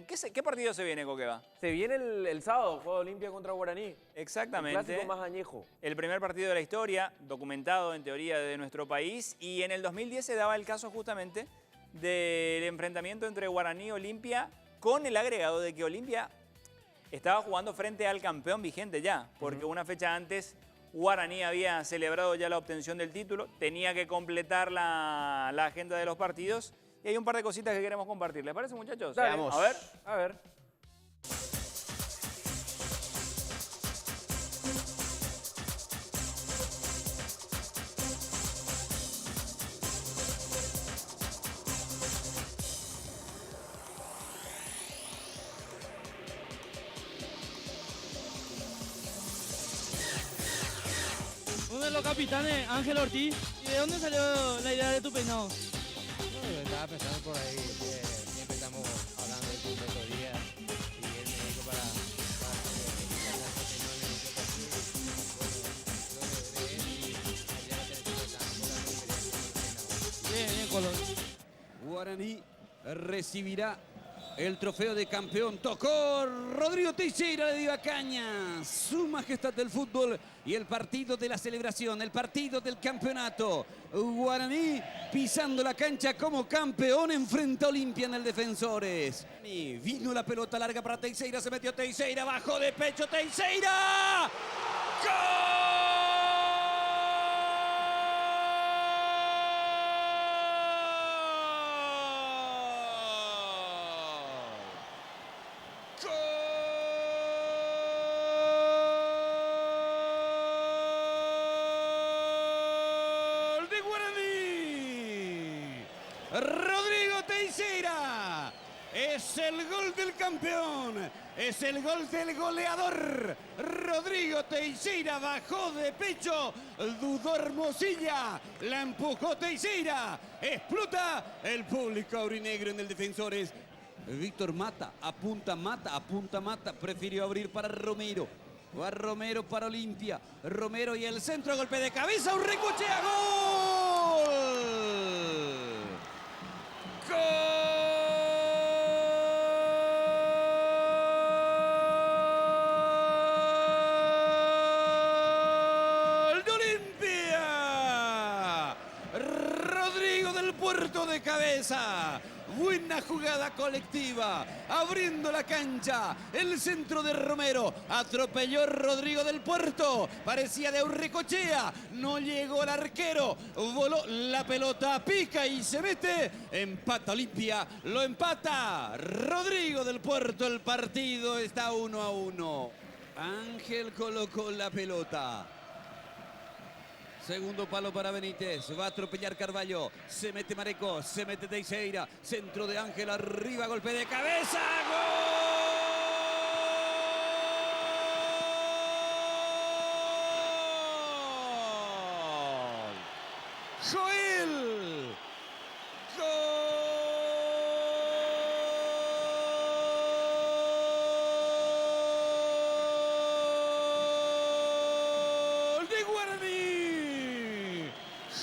¿Qué partido se viene, Coqueva? Se viene el sábado, juego de Olimpia contra Guaraní. Exactamente. El clásico más añejo. El primer partido de la historia, documentado en teoría de nuestro país. Y en el 2010 se daba el caso justamente del enfrentamiento entre Guaraní y Olimpia, con el agregado de que Olimpia estaba jugando frente al campeón vigente ya, porque una fecha antes Guaraní había celebrado ya la obtención del título, tenía que completar la agenda de los partidos. Y hay un par de cositas que queremos compartir. ¿Les parece, muchachos? Dale. Veamos. A ver. Uno de los capitanes, Ángel Ortiz. ¿Y de dónde salió la idea de tu peinado? Bueno, estaba pensando por ahí, siempre estamos hablando de esto estos días y él me dijo para Bien, Colón. Guaraní recibirá el trofeo de campeón. Tocó Rodrigo Teixeira, le dio a caña. Su majestad del fútbol y el partido de la celebración, el partido del campeonato. Guaraní pisando la cancha como campeón, enfrenta a Olimpia en el Defensores. Y vino la pelota larga para Teixeira, se metió Teixeira, bajó de pecho Teixeira. Rodrigo Teixeira es el gol del campeón, es el gol del goleador. Rodrigo Teixeira bajó de pecho, dudó Hermosilla, la empujó Teixeira, explota el público aurinegro en el Defensores. Víctor Mata, apunta Mata, prefirió abrir para Romero. Va Romero para Olimpia, Romero y el centro, golpe de cabeza, un recuchea, ¡gol! ¡Gol de Olimpia! Rodrigo del Puerto de cabeza. Buena jugada colectiva, abriendo la cancha, el centro de Romero, atropelló Rodrigo del Puerto, parecía de Urricochea, no llegó el arquero, voló la pelota, pica y se mete, empata Olimpia, lo empata Rodrigo del Puerto, el partido está 1-1. Ángel colocó la pelota. Segundo palo para Benítez, va a atropellar Carvalho, se mete Mareco, se mete Teixeira, centro de Ángel, arriba, golpe de cabeza, ¡gol! ¡Joel!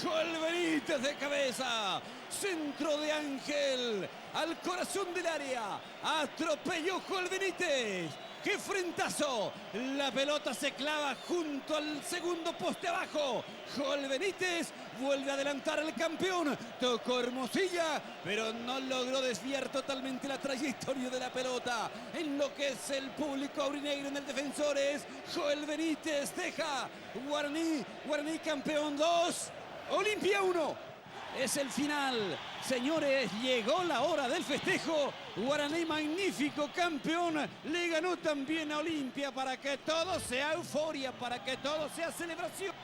Joel Benítez de cabeza, centro de Ángel, al corazón del área, atropelló Joel Benítez, ¡qué frentazo! La pelota se clava junto al segundo poste abajo, Joel Benítez vuelve a adelantar al campeón, tocó Hermosilla, pero no logró desviar totalmente la trayectoria de la pelota, en lo que es el público aurinegro en el Defensores, Joel Benítez deja Guaraní campeón 2, Olimpia 1. Es el final, señores, llegó la hora del festejo. Guaraní, magnífico campeón, le ganó también a Olimpia para que todo sea euforia, para que todo sea celebración.